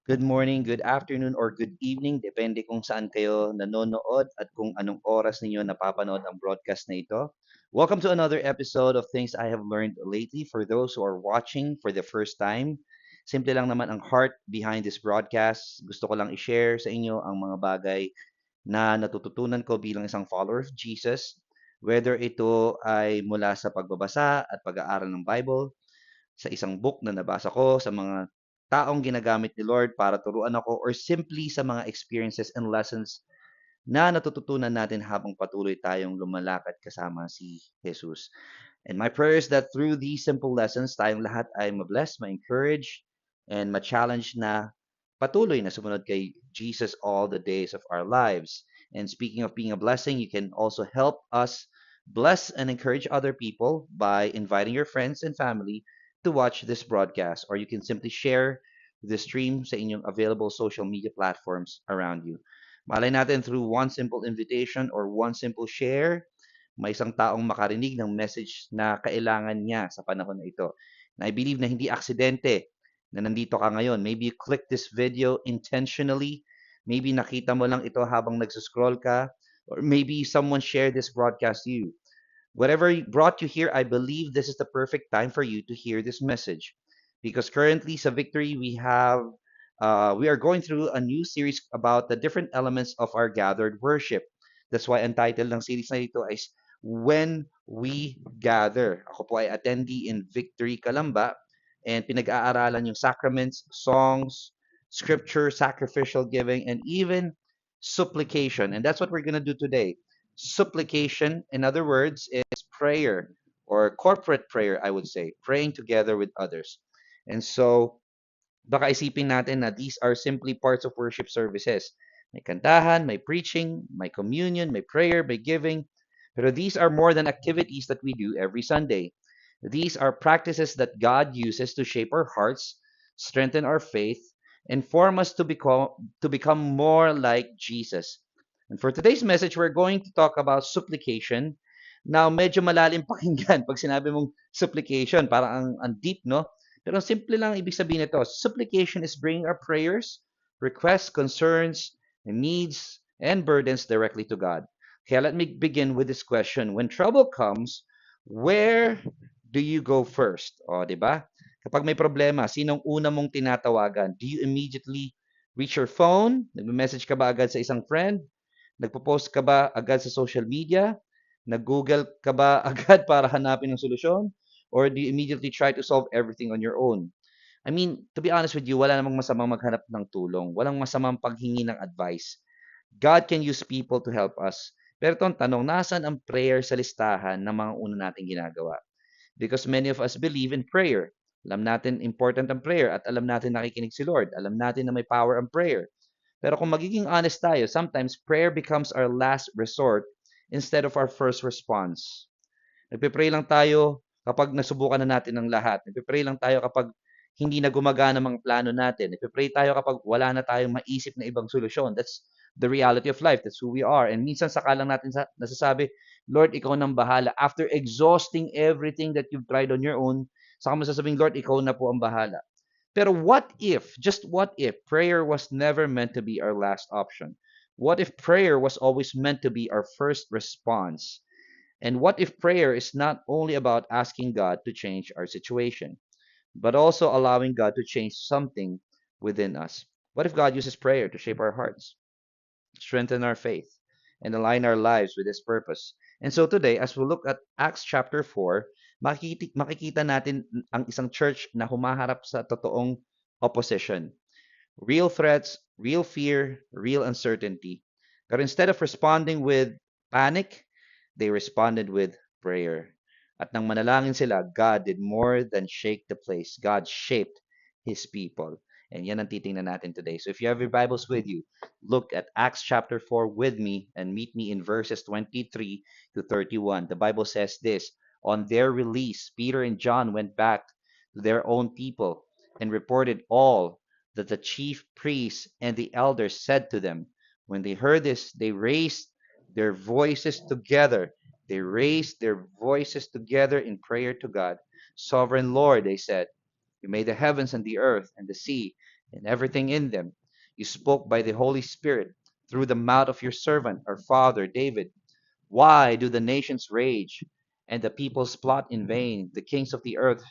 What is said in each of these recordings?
Good morning, good afternoon, or good evening, depende kung saan kayo nanonood at kung anong oras ninyo napapanood ang broadcast na ito. Welcome to another episode of Things I Have Learned Lately. For those who are watching for the first time, simple lang naman ang heart behind this broadcast. Gusto ko lang i-share sa inyo ang mga bagay na natututunan ko bilang isang follower of Jesus, whether ito ay mula sa pagbabasa at pag-aaral ng Bible, sa isang book na nabasa ko, sa mga taong ginagamit ni Lord para turuan ako, or simply sa mga experiences and lessons na natututunan natin habang patuloy tayong lumalakad kasama si Jesus. And my prayer is that through these simple lessons, tayong lahat ay mabless, ma-encourage, and ma-challenge na patuloy na sumunod kay Jesus all the days of our lives. And speaking of being a blessing, you can also help us bless and encourage other people by inviting your friends and family to watch this broadcast, or you can simply share the stream sa inyong available social media platforms around you. Malay natin through one simple invitation or one simple share, may isang taong makarinig ng message na kailangan niya sa panahon na ito. Na I believe na hindi aksidente na nandito ka ngayon. Maybe you click this video intentionally. Maybe nakita mo lang ito habang nagsuscroll ka. Or maybe someone shared this broadcast to you. Whatever brought you here, I believe this is the perfect time for you to hear this message. Because currently, sa Victory, we are going through a new series about the different elements of our gathered worship. That's why ang title ng series na ito is When We Gather. Ako po ay attendee in Victory Calamba and pinag-aaralan yung sacraments, songs, scripture, sacrificial giving, and even supplication. And that's what we're going to do today. Supplication, in other words, is prayer or corporate prayer, I would say, praying together with others. And so, baka isipin natin na these are simply parts of worship services. May kantahan, may preaching, may communion, may prayer, may giving. Pero these are more than activities that we do every Sunday. These are practices that God uses to shape our hearts, strengthen our faith, and form us to become more like Jesus. And for today's message, we're going to talk about supplication. Now, medyo malalim pakinggan pag sinabi mong supplication, parang ang deep, no? Pero simple lang ibig sabihin nito. Supplication is bringing our prayers, requests, concerns, needs, and burdens directly to God. Okay, let me begin with this question. When trouble comes, where do you go first? O, di ba? Kapag may problema, sinong una mong tinatawagan? Do you immediately reach your phone? Nagme-message ka ba agad sa isang friend? Nagpo-post ka ba agad sa social media? Nag-Google ka ba agad para hanapin ng solusyon? Or do you immediately try to solve everything on your own? I mean, to be honest with you, wala namang masamang maghanap ng tulong. Walang masamang paghingi ng advice. God can use people to help us. Pero ito ang tanong, nasaan ang prayer sa listahan ng mga una nating ginagawa? Because many of us believe in prayer. Alam natin important ang prayer at alam natin nakikinig si Lord. Alam natin na may power ang prayer. Pero kung magiging honest tayo, sometimes prayer becomes our last resort instead of our first response. Nagpe-pray lang tayo kapag nasubukan na natin ang lahat. Nagpe-pray lang tayo kapag hindi na gumagana mga plano natin. Nagpe-pray tayo kapag wala na tayong maisip na ibang solusyon. That's the reality of life. That's who we are. And minsan saka lang natin nasasabi, Lord, ikaw nang bahala. After exhausting everything that you've tried on your own, saka mo sasabing, Lord, ikaw na po ang bahala. Pero what if, just what if, prayer was never meant to be our last option? What if prayer was always meant to be our first response? And what if prayer is not only about asking God to change our situation, but also allowing God to change something within us? What if God uses prayer to shape our hearts, strengthen our faith, and align our lives with His purpose? And so today, as we look at Acts chapter 4, makikita natin ang isang church na humaharap sa totoong opposition. Real threats, real fear, real uncertainty. But instead of responding with panic, they responded with prayer. At nang manalangin sila, God did more than shake the place. God shaped His people. And yan ang titingnan natin today. So if you have your Bibles with you, look at Acts chapter 4 with me and meet me in verses 23 to 31. The Bible says this, on their release, Peter and John went back to their own people and reported all that the chief priests and the elders said to them. When they heard this, they raised their voices together. They raised their voices together in prayer to God. Sovereign Lord, they said, you made the heavens and the earth and the sea and everything in them. You spoke by the Holy Spirit through the mouth of your servant, our father David. Why do the nations rage and the peoples plot in vain? The kings of the earth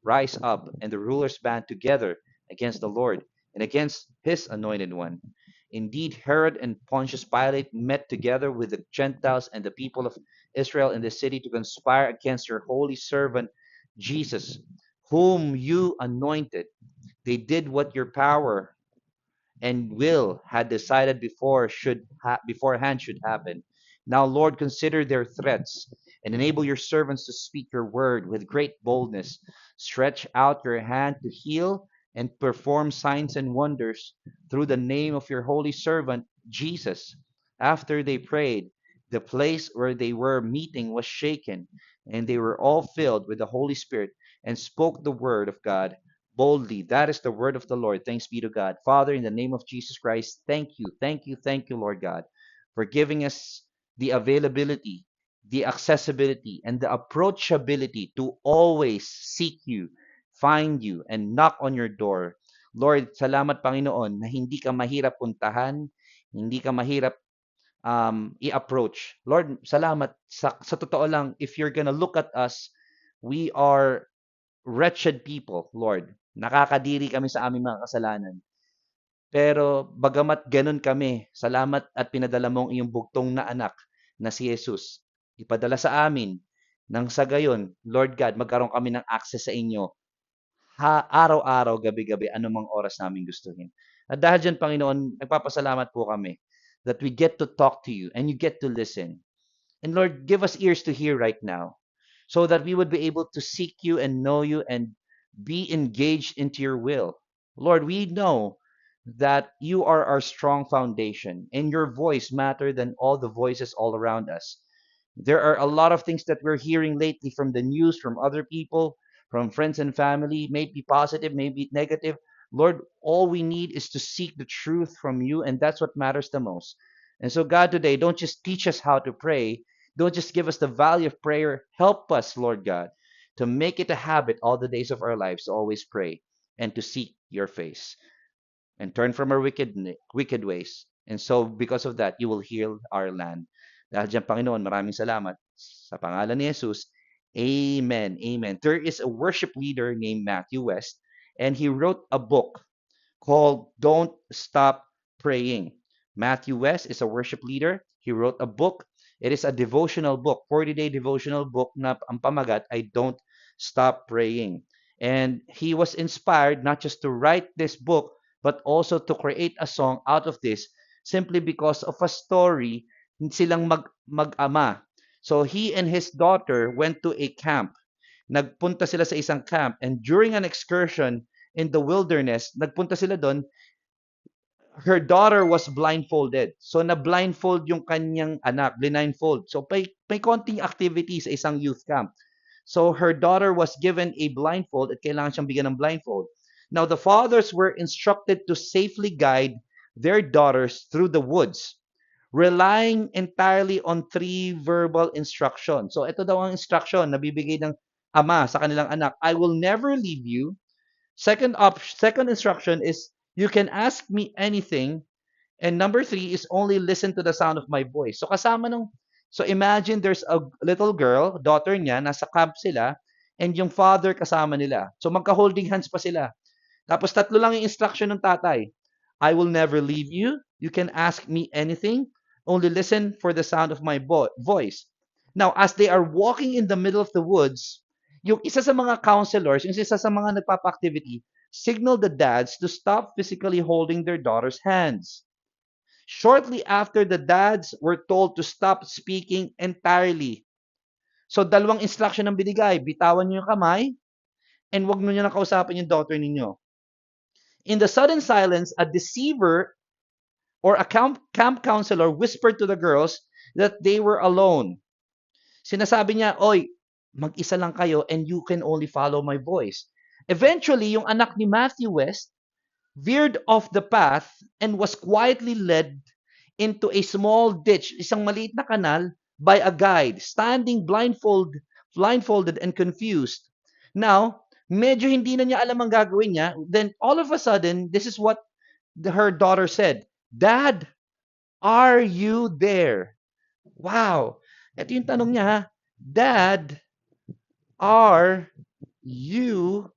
rise up, and the rulers band together against the Lord and against his anointed one. Indeed, Herod and Pontius Pilate met together with the Gentiles and the people of Israel in the city to conspire against your holy servant Jesus, whom you anointed. They did what your power and will had decided beforehand should happen. Now, Lord, consider their threats and enable your servants to speak your word with great boldness. Stretch out your hand to heal and perform signs and wonders through the name of your holy servant Jesus. After they prayed, the place where they were meeting was shaken, and they were all filled with the Holy Spirit and spoke the word of God boldly. That is the word of the Lord. Thanks be to God. Father, in the name of Jesus Christ, thank you, Lord God, for giving us the availability, the accessibility, and the approachability to always seek you, find you, and knock on your door. Lord, salamat Panginoon na hindi ka mahirap puntahan, hindi ka mahirap i-approach. Lord, salamat. Sa totoo lang, if you're gonna look at us, we are wretched people, Lord. Nakakadiri kami sa aming mga kasalanan. Pero bagamat ganun kami, salamat at pinadala mong iyong bugtong na anak na si Jesus. Ipadala sa amin nang sa gayon, Lord God, magkaroon kami ng access sa inyo araw-araw, gabi-gabi, anumang oras namin gustuhin. At dahil dyan, Panginoon, nagpapasalamat po kami that we get to talk to you and you get to listen. And Lord, give us ears to hear right now so that we would be able to seek you and know you and be engaged into your will. Lord, we know that you are our strong foundation and your voice matter than all the voices all around us. There are a lot of things that we're hearing lately from the news, from other people, from friends and family, maybe positive, maybe negative. Lord, all we need is to seek the truth from you, and that's what matters the most. And so, God, today, don't just teach us how to pray, don't just give us the value of prayer. Help us, Lord God, to make it a habit all the days of our lives to always pray and to seek your face and turn from our wicked ways. And so, because of that, you will heal our land. Dahil dyan, Panginoon, maraming salamat. Sa pangalan ni Jesus, Amen. Amen. There is a worship leader named Matthew West, and he wrote a book called Don't Stop Praying. Matthew West is a worship leader. He wrote a book. It is a devotional book, 40-day devotional book na ang pamagat ay Don't Stop Praying. And he was inspired not just to write this book, but also to create a song out of this simply because of a story silang mag-ama. So he and his daughter went to a camp. Nagpunta sila sa isang camp, and during an excursion in the wilderness, nagpunta sila doon, her daughter was blindfolded. So na-blindfold yung kanyang anak, blindfold. So may konting activity sa isang youth camp. So her daughter was given a blindfold at kailangan siyang bigyan ng blindfold. Now the fathers were instructed to safely guide their daughters through the woods, relying entirely on three verbal instructions. So ito daw ang instruction na bibigay ng ama sa kanilang anak. I will never leave you. Second instruction is you can ask me anything. And number three is only listen to the sound of my voice. So imagine there's a little girl, daughter niya, nasa camp sila, and yung father kasama nila. So magka-holding hands pa sila. Tapos tatlo lang yung instruction ng tatay. I will never leave you. You can ask me anything. Only listen for the sound of my voice. Now, as they are walking in the middle of the woods, yung isa sa mga counselors, yung isa sa mga nagpapa-activity, signal the dads to stop physically holding their daughters' hands. Shortly after, the dads were told to stop speaking entirely. So, dalawang instruction ang binigay. Bitawan niyo yung kamay and wag niyo na kausapin yung daughter ninyo. In the sudden silence, a deceiver or a camp counselor whispered to the girls that they were alone. Sinasabi niya, oy, mag-isa lang kayo and you can only follow my voice. Eventually, yung anak ni Matthew West veered off the path and was quietly led into a small ditch, isang maliit na kanal, by a guide, standing blindfolded and confused. Now, medyo hindi na niya alam ang gagawin niya. Then all of a sudden, this is what her daughter said, Dad, are you there? Wow. Ito yung tanong niya, ha? Dad, are you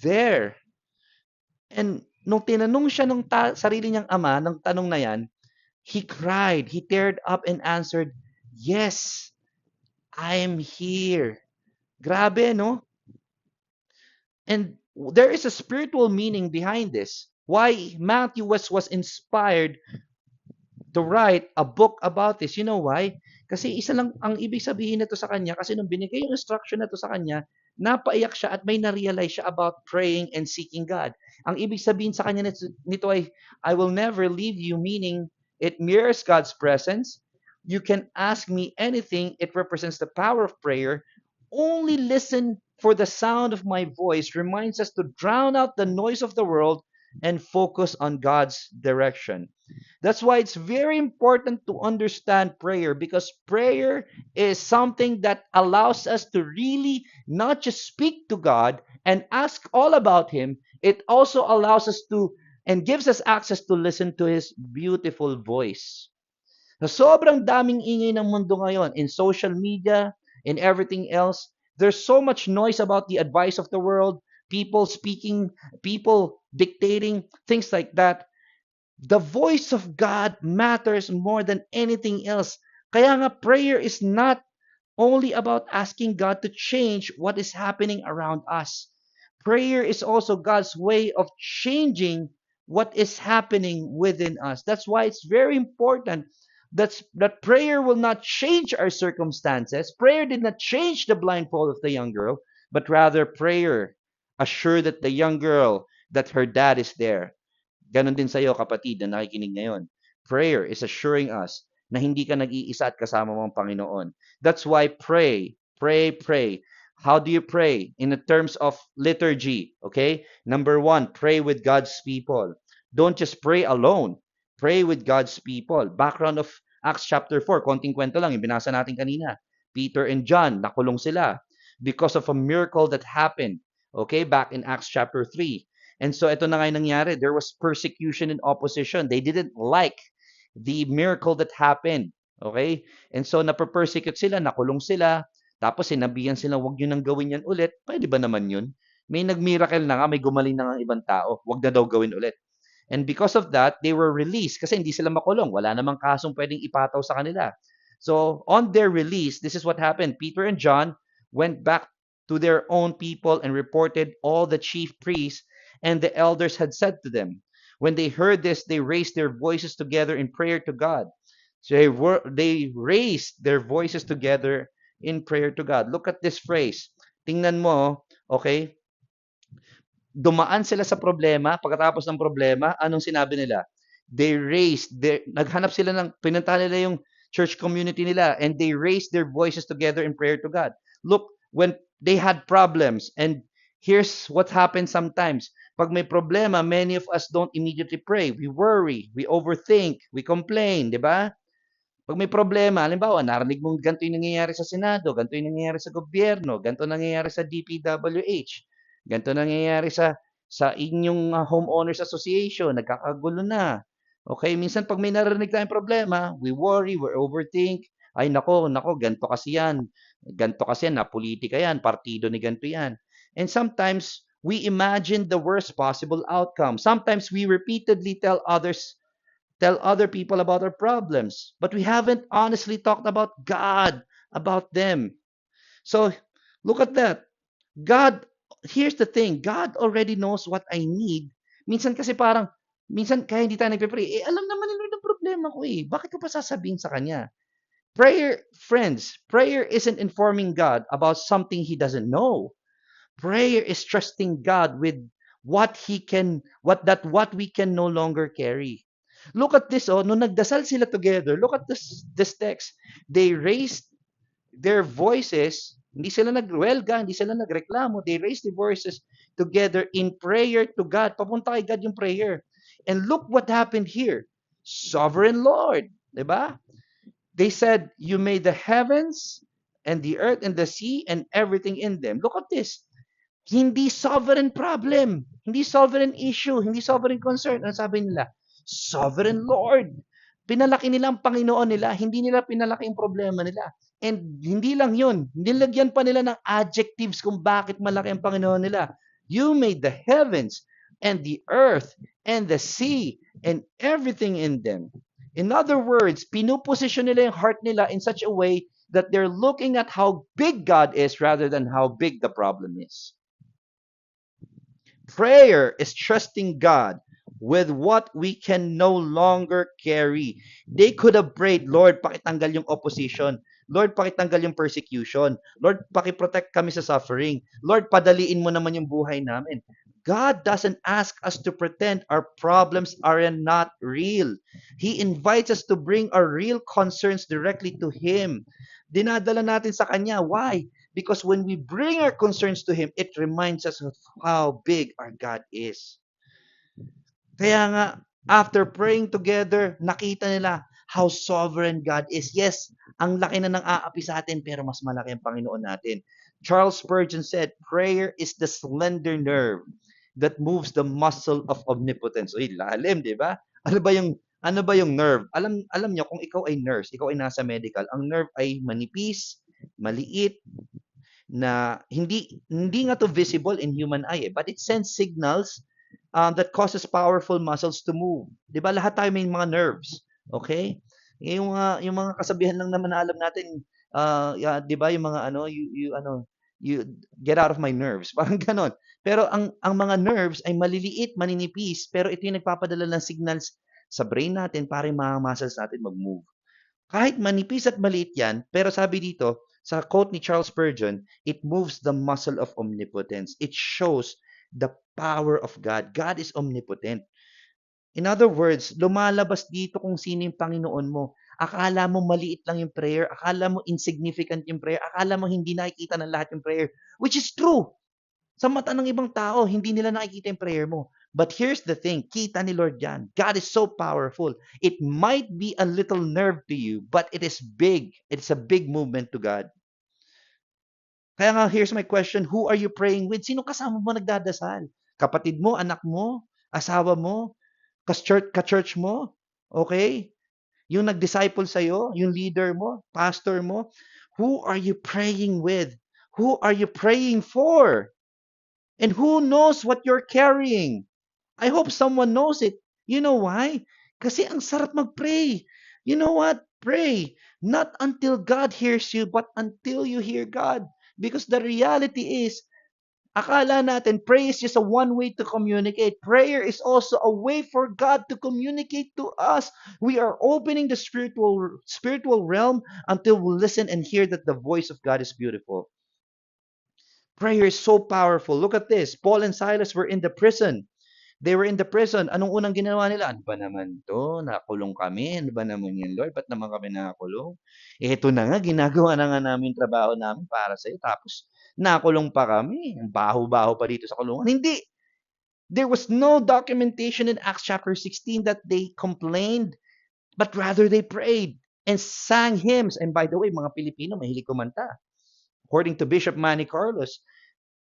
there? And nung tinanong siya ng sarili niyang ama, ng tanong na yan, he cried, he teared up and answered, Yes, I'm here. Grabe, no? And there is a spiritual meaning behind this. Why Matthew was inspired to write a book about this. You know why? Kasi isa lang ang ibig sabihin nito sa kanya, kasi nung binigay yung instruction na to sa kanya, napaiyak siya at may na-realize siya about praying and seeking God. Ang ibig sabihin sa kanya nito ay, I will never leave you, meaning it mirrors God's presence. You can ask me anything. It represents the power of prayer. Only listen for the sound of my voice reminds us to drown out the noise of the world and focus on God's direction. That's why it's very important to understand prayer, because prayer is something that allows us to really not just speak to God and ask all about Him, it also allows us to and gives us access to listen to His beautiful voice. Sa sobrang daming ingay ng mundo ngayon, in social media, in everything else, there's so much noise about the advice of the world, people speaking, people dictating, things like that. The voice of God matters more than anything else. Kaya nga prayer is not only about asking God to change what is happening around us. Prayer is also God's way of changing what is happening within us. That's why it's very important that prayer will not change our circumstances. Prayer did not change the blindfold of the young girl, but rather prayer assured that the young girl that her dad is there. Ganon din sa iyo, kapatid, na nakikinig ngayon. Prayer is assuring us na hindi ka nag-iisa at kasama mo ang Panginoon. That's why pray, pray, pray. How do you pray? In the terms of liturgy, okay? Number one, pray with God's people. Don't just pray alone. Pray with God's people. Background of Acts chapter 4, konting kwento lang, yung binasa natin kanina. Peter and John, nakulong sila because of a miracle that happened, okay, back in Acts chapter 3. And so ito na nga yung nangyari. There was persecution and opposition. They didn't like the miracle that happened. Okay? And so napapersecute sila, nakulong sila, tapos sinabihan sila, huwag nyo nang gawin yan ulit. Pwede ba naman yun? May nag-miracle na nga, may gumaling na nga ibang tao. Huwag na daw gawin ulit. And because of that, they were released kasi hindi sila makulong. Wala namang kasong pwedeng ipataw sa kanila. So on their release, this is what happened. Peter and John went back to their own people and reported all the chief priests and the elders had said to them. When they heard this, they raised their voices together in prayer to God. So they raised their voices together in prayer to God. Look at this phrase. Tingnan mo, okay? Dumaan sila sa problema, pagkatapos ng problema, anong sinabi nila? Naghanap sila pinuntahan nila yung church community nila, and they raised their voices together in prayer to God. Look, when they had problems, and here's what happens sometimes. Pag may problema, many of us don't immediately pray. We worry, we overthink, we complain, di ba? Pag may problema, halimbawa, narinig mong ganito yung nangyayari sa Senado, ganito yung nangyayari sa gobyerno, ganito nangyayari sa DPWH, ganito nangyayari sa inyong homeowners association, nagkakagulo na. Okay, minsan pag may narinig tayong problema, we worry, we overthink, ay nako, ganito kasi yan, na politika yan, partido ni ganito yan. And sometimes, we imagine the worst possible outcome. Sometimes we repeatedly tell other people about our problems, but we haven't honestly talked about God, about them. So look at that. God, here's the thing, God already knows what I need. Minsan kaya hindi tayo nagpe-pray, alam naman nila yung problema ko eh. Bakit ko pa sasabihin sa Kanya? Prayer isn't informing God about something He doesn't know. Prayer is trusting God with what we can no longer carry. Look at this, nung nagdasal sila together, look at this text. They raised their voices, hindi sila nagwelga, hindi sila nagreklamo, they raised their voices together in prayer to God. Papunta kay God yung prayer. And look what happened here. Sovereign Lord, di ba? They said, you made the heavens and the earth and the sea and everything in them. Look at this. Hindi sovereign problem, hindi sovereign issue, hindi sovereign concern. Ano sabi nila? Sovereign Lord. Pinalaki nila ang Panginoon nila, hindi nila pinalaki yung problema nila. And hindi lang yun, nilagyan pa nila ng adjectives kung bakit malaki ang Panginoon nila. You made the heavens and the earth and the sea and everything in them. In other words, pinuposition nila yung heart nila in such a way that they're looking at how big God is rather than how big the problem is. Prayer is trusting God with what we can no longer carry. They could have prayed, Lord, pakitanggal yung opposition. Lord, pakitanggal yung persecution. Lord, pakiprotect kami sa suffering. Lord, padaliin mo naman yung buhay namin. God doesn't ask us to pretend our problems are not real. He invites us to bring our real concerns directly to Him. Dinadala natin sa Kanya. Why? Because when we bring our concerns to Him, it reminds us of how big our God is. Kaya nga, after praying together, nakita nila how sovereign God is. Yes, ang laki na ng aapi sa atin, pero mas malaki ang Panginoon natin. Charles Spurgeon said, prayer is the slender nerve that moves the muscle of omnipotence. Uy, lalim, di ba? Ano ba yung nerve? Alam niyo kung ikaw ay nurse, ikaw ay nasa medical, ang nerve ay manipis, maliit, na hindi nga to visible in human eye, but it sends signals that causes powerful muscles to move. 'Di ba lahat tayo may mga nerves, okay? Yung mga kasabihan lang naman na alam natin, yeah, 'di ba yung mga ano, you get out of my nerves, parang gano'n. Pero ang mga nerves ay maliliit, maninipis, pero ito yung nagpapadala ng signals sa brain natin para yung mga muscles natin mag-move. Kahit manipis at maliit yan, pero sabi dito, sa quote ni Charles Spurgeon, it moves the muscle of omnipotence. It shows the power of God. God is omnipotent. In other words, lumalabas dito kung sino yung Panginoon mo. Akala mo maliit lang yung prayer, akala mo insignificant yung prayer, akala mo hindi nakikita ng lahat yung prayer, which is true. Sa mata ng ibang tao, hindi nila nakikita yung prayer mo. But here's the thing, kita ni Lord yan. God is so powerful. It might be a little nerve to you, but it is big. It's a big movement to God. Kaya nga, here's my question, who are you praying with? Sino kasama mo nagdadasal? Kapatid mo, anak mo, asawa mo, ka-church mo? Okay? Yung nag-disciple sa'yo, yung leader mo, pastor mo? Who are you praying with? Who are you praying for? And who knows what you're carrying? I hope someone knows it. You know why? Kasi ang sarap mag-pray. You know what? Pray. Not until God hears you, but until you hear God. Because the reality is, akala natin prayer is just a one way to communicate. Prayer is also a way for God to communicate to us. We are opening the spiritual realm until we listen and hear that the voice of God is beautiful. Prayer is so powerful. Look at this. Paul and Silas were in the prison. They were in the prison. Anong unang ginawa nila? Ano ba naman to? Nakulong kami. Ano ba naman yan, Lord? Ba't naman kami nakakulong? Eh, ito na nga, ginagawa na nga namin trabaho namin para sa'yo. Tapos, nakulong pa kami. Ang baho-baho pa dito sa kulungan. Hindi. There was no documentation in Acts chapter 16 that they complained, but rather they prayed and sang hymns. And by the way, mga Pilipino, mahilig kumanta. According to Bishop Manny Carlos,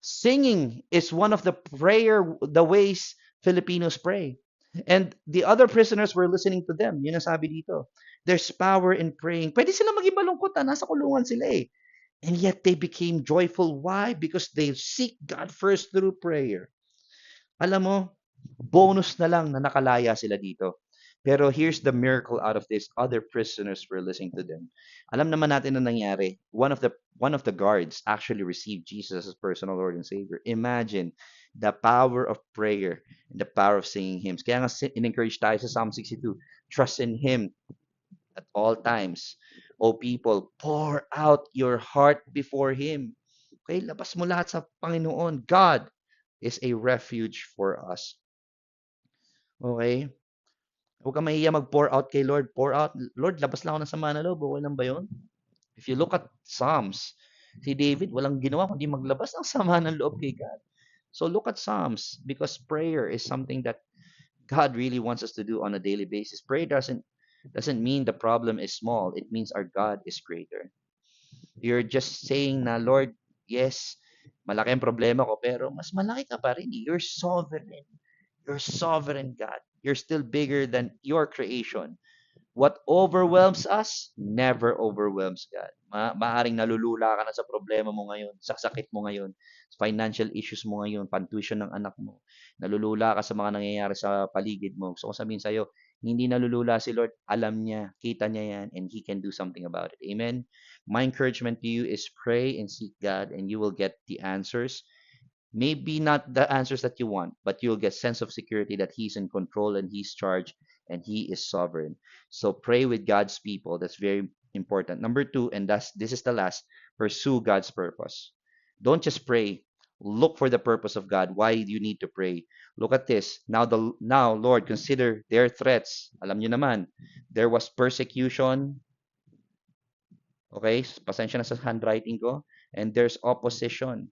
singing is one of the ways Filipinos pray. And the other prisoners were listening to them. Yun ang sabi dito. There's power in praying. Pwede sila maging malungkot, nasa kulungan sila eh. And yet they became joyful. Why? Because they seek God first through prayer. Alam mo, bonus na lang na nakalaya sila dito. Pero here's the miracle out of this. Other prisoners were listening to them. Alam naman natin na nangyari. One of the guards actually received Jesus as personal Lord and Savior. Imagine the power of prayer and the power of singing hymns. Kaya nga in-encourage tayo sa Psalm 62. Trust in Him at all times. O people, pour out your heart before Him. Okay, labas mo lahat sa Panginoon. God is a refuge for us. Okay? Huwag kang mahiya mag-pour out kay Lord. Pour out. Lord, labas lang ako ng sama na loob. Okay lang ba yun? If you look at Psalms, si David, walang ginawa kundi maglabas ng sama ng loob kay God. So look at Psalms because prayer is something that God really wants us to do on a daily basis. Prayer doesn't mean the problem is small. It means our God is greater. You're just saying na, Lord, yes, malaki ang problema ko, pero mas malaki ka pa rin. You're sovereign. You're sovereign, God. You're still bigger than your creation. What overwhelms us never overwhelms God. Maaring nalulula ka na sa problema mo ngayon, sa sakit mo ngayon, sa financial issues mo ngayon, pantuition ng anak mo. Nalulula ka sa mga nangyayari sa paligid mo. So, kung sabihin sa'yo, hindi nalulula si Lord, alam niya, kita niya yan, and He can do something about it. Amen? My encouragement to you is pray and seek God, and you will get the answers. Maybe not the answers that you want, but you'll get sense of security that He's in control and He's charged and He is sovereign. So pray with God's people. That's very important. Number two, and this is the last, pursue God's purpose. Don't just pray. Look for the purpose of God. Why do you need to pray? Look at this. Now Lord, consider their threats. Alam niyo naman, there was persecution. Okay, pasensya na sa handwriting ko. And there's opposition.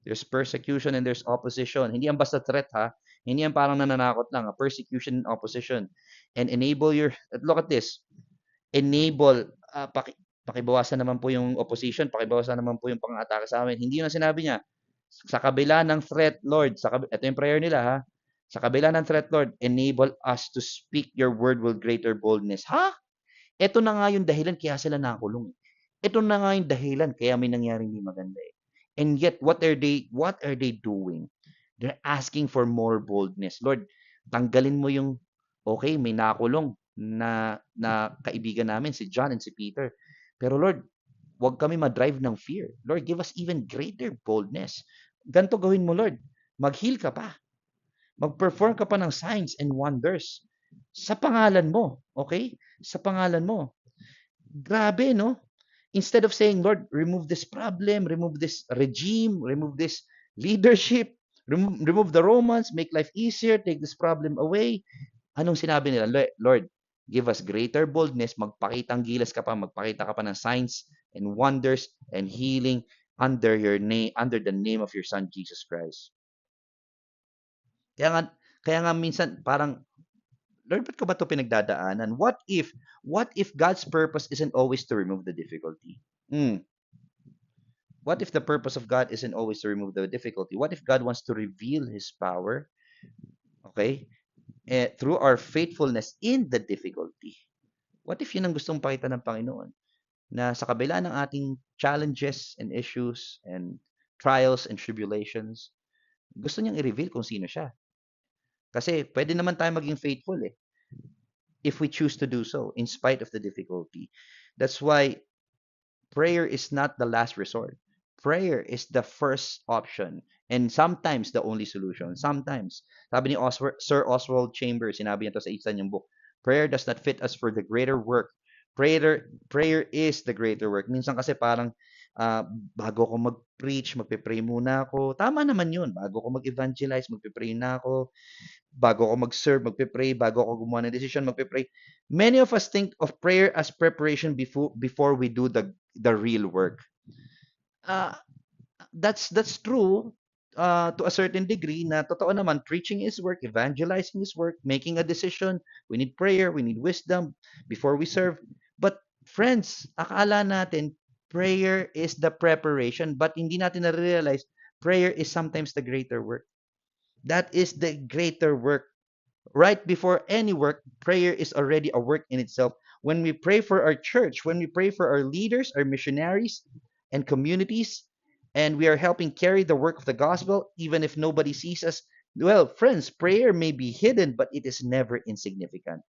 There's persecution and there's opposition. Hindi yan basta threat ha. Hindi yan parang nananakot lang. Persecution and opposition. And enable look at this. Enable, pakibawasan naman po yung opposition, pakibawasan naman po yung pang-atake sa amin. Hindi yun ang sinabi niya. Sa kabila ng threat, Lord, ito yung prayer nila ha. Sa kabila ng threat, Lord, enable us to speak your word with greater boldness. Ha? Ito na nga yung dahilan kaya sila nakulong. Ito na nga yung dahilan kaya may nangyaring hindi maganda eh. And yet, what are they doing? They're asking for more boldness. Lord, tanggalin mo yung, okay, may nakulong na kaibigan namin, si John and si Peter. Pero Lord, wag kami ma-drive ng fear. Lord, give us even greater boldness. Ganto gawin mo, Lord. Mag-heal ka pa. Mag-perform ka pa ng signs and wonders. Sa pangalan mo. Okay? Sa pangalan mo. Grabe, no? Instead of saying, Lord, remove this problem, remove this regime, remove this leadership, remove the Romans, make life easier, take this problem away. Anong sinabi nila? Lord, give us greater boldness, magpakitang gilas ka pa, magpakita ka pa ng signs and wonders and healing under your name, under the name of your Son, Jesus Christ. Kaya nga, kaya nga minsan parang, Lord, ba't ko ba ito pinagdadaanan? What if God's purpose isn't always to remove the difficulty? What if the purpose of God isn't always to remove the difficulty? What if God wants to reveal His power, okay, through our faithfulness in the difficulty? What if yun ang gustong pakita ng Panginoon? Na sa kabila ng ating challenges and issues and trials and tribulations, gusto niyang i-reveal kung sino siya. Kasi pwede naman tayo maging faithful eh, if we choose to do so, in spite of the difficulty. That's why prayer is not the last resort. Prayer is the first option and sometimes the only solution. Sometimes. Sabi ni Sir Oswald Chambers, sinabi niya to sa isa niyang book, prayer does not fit us for the greater work. Prayer is the greater work. Minsan kasi parang bago ako mag-preach, magpe-pray muna ako. Tama naman yun. Bago ako mag-evangelize, magpe-pray na ako. Bago ako mag-serve, magpe-pray. Bago ako gumawa ng decision, magpe-pray. Many of us think of prayer as preparation before we do the real work. That's true to a certain degree na totoo naman, preaching is work, evangelizing is work, making a decision, we need prayer, we need wisdom before we serve. But friends, akala natin prayer is the preparation, but hindi natin na-realize prayer is sometimes the greater work. That is the greater work. Right before any work, prayer is already a work in itself. When we pray for our church, when we pray for our leaders, our missionaries, and communities, and we are helping carry the work of the gospel, even if nobody sees us, well, friends, prayer may be hidden, but it is never insignificant.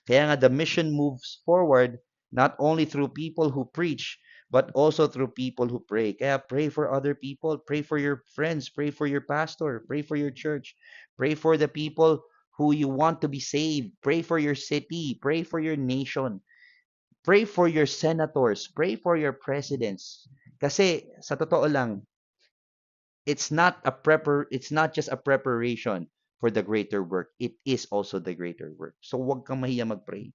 Kaya nga the mission moves forward not only through people who preach, but also through people who pray. Kaya pray for other people, pray for your friends, pray for your pastor, pray for your church, pray for the people who you want to be saved, pray for your city, pray for your nation, pray for your senators, pray for your presidents. Kasi sa totoo lang, it's not just a preparation for the greater work. It is also the greater work. So huwag kang mahiya mag-pray.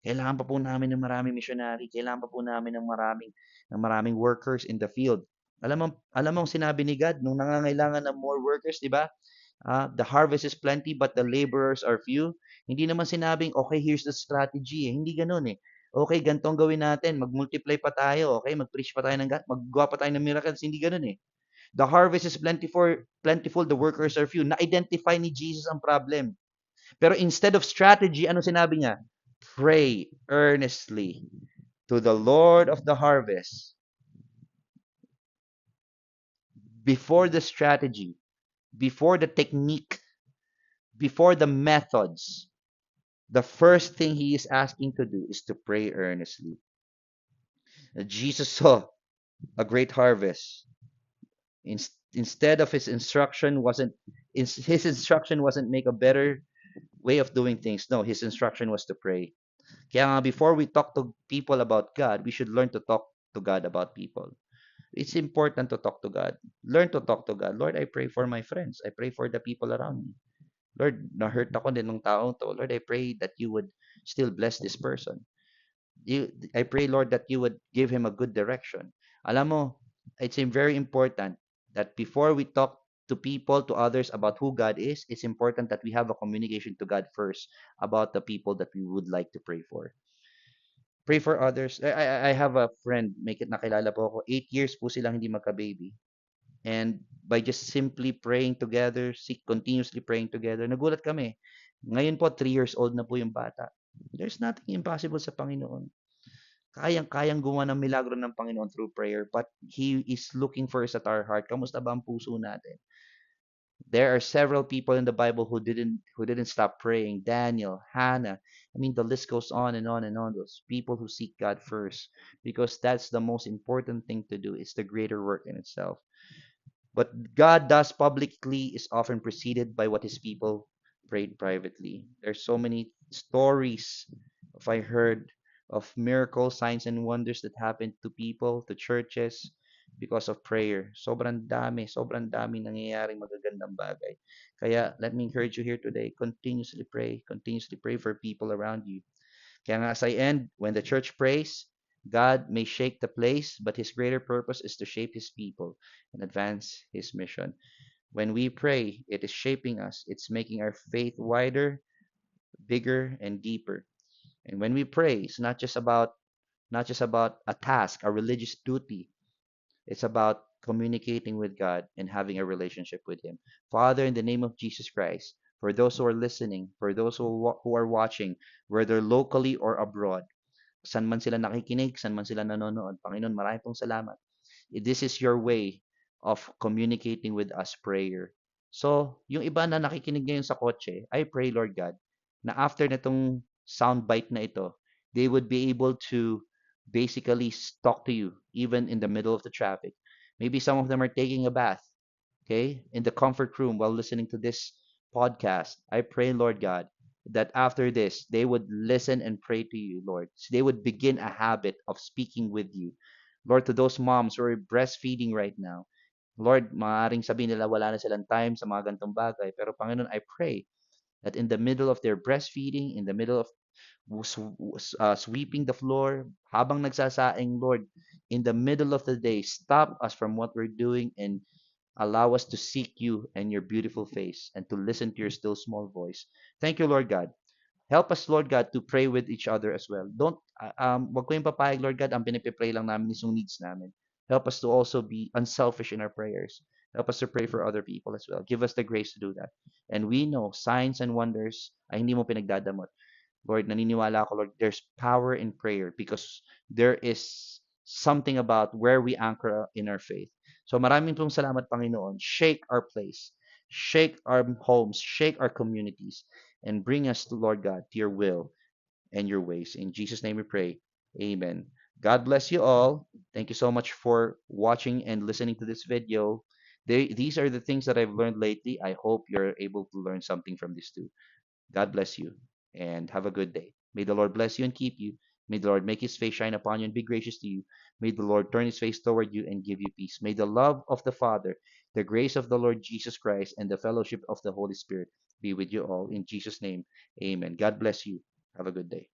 Kailangan pa po namin ng maraming missionary, kailangan pa po namin ng maraming workers in the field. Alam mo sinabi ni God nung nangangailangan ng more workers, 'di ba? The harvest is plenty but the laborers are few. Hindi naman sinabing, okay, here's the strategy. Hindi ganoon eh. Okay, ganito ang gawin natin, mag-multiply pa tayo, okay, mag-preach pa tayo maggawa pa tayo ng miracles, hindi gano'n, eh. The harvest is plentiful, the workers are few. Na-identify ni Jesus ang problem. Pero instead of strategy, ano sinabi niya? Pray earnestly to the Lord of the harvest before the strategy, before the technique, before the methods. The first thing he is asking to do is to pray earnestly. Jesus saw a great harvest. Instead of his instruction wasn't make a better way of doing things. No, his instruction was to pray. Kaya nga, before we talk to people about God, we should learn to talk to God about people. It's important to talk to God. Learn to talk to God. Lord, I pray for my friends. I pray for the people around me. Lord, na-hurt ako din ng taong to. Lord, I pray that you would still bless this person. I pray, Lord, that you would give him a good direction. Alam mo, it's very important that before we talk to people, to others about who God is, it's important that we have a communication to God first about the people that we would like to pray for. Pray for others. I have a friend, make it nakilala po ako. 8 years po silang hindi magka-baby. And by just simply praying together, continuously praying together, nagulat kami. Ngayon po, 3 years old na po yung bata. There's nothing impossible sa Panginoon. Kayang-kayang gumawa ng milagro ng Panginoon through prayer, but He is looking first at our heart. Kamusta ba ang puso natin? There are several people in the Bible who didn't stop praying. Daniel, Hannah. I mean, the list goes on and on and on. Those people who seek God first, because that's the most important thing to do. It's the greater work in itself. But God does publicly is often preceded by what His people prayed privately. There's so many stories, if I heard, of miracles, signs, and wonders that happened to people, to churches, because of prayer. Sobrang dami nangyayaring magagandang bagay. Kaya let me encourage you here today, continuously pray for people around you. Kaya nga as I end, when the church prays, God may shake the place, but His greater purpose is to shape His people and advance His mission. When we pray, it is shaping us. It's making our faith wider, bigger, and deeper. And when we pray, it's not just about a task, a religious duty. It's about communicating with God and having a relationship with Him. Father, in the name of Jesus Christ, for those who are listening, for those who are watching, whether locally or abroad, saan man sila nakikinig, saan man sila nanonood, Panginoon, marami pong salamat. This is your way of communicating with us prayer. So, yung iba na nakikinig ngayon sa kotse, I pray, Lord God, na after nitong soundbite na ito, they would be able to basically talk to you even in the middle of the traffic. Maybe some of them are taking a bath, okay, in the comfort room while listening to this podcast. I pray, Lord God, that after this, they would listen and pray to you, Lord. So they would begin a habit of speaking with you. Lord, to those moms who are breastfeeding right now, Lord, maaaring sabihin nila wala na silang time sa mga gantong bagay. Pero Panginoon, I pray that in the middle of their breastfeeding, in the middle of sweeping the floor, habang nagsasaing, Lord, in the middle of the day, stop us from what we're doing and allow us to seek you and your beautiful face and to listen to your still small voice. Thank you, Lord God. Help us, Lord God, to pray with each other as well. Wag ko yung papayag, Lord God, ang pinipray lang namin is yung needs namin. Help us to also be unselfish in our prayers. Help us to pray for other people as well. Give us the grace to do that. And we know signs and wonders ay hindi mo pinagdadamot. Lord, naniniwala ako, Lord, there's power in prayer because there is something about where we anchor in our faith. So maraming pong salamat, Panginoon. Shake our place, shake our homes, shake our communities, and bring us to, Lord God, to your will and your ways. In Jesus' name we pray. Amen. God bless you all. Thank you so much for watching and listening to this video. These are the things that I've learned lately. I hope you're able to learn something from this too. God bless you and have a good day. May the Lord bless you and keep you. May the Lord make his face shine upon you and be gracious to you. May the Lord turn his face toward you and give you peace. May the love of the Father, the grace of the Lord Jesus Christ, and the fellowship of the Holy Spirit be with you all. In Jesus' name, amen. God bless you. Have a good day.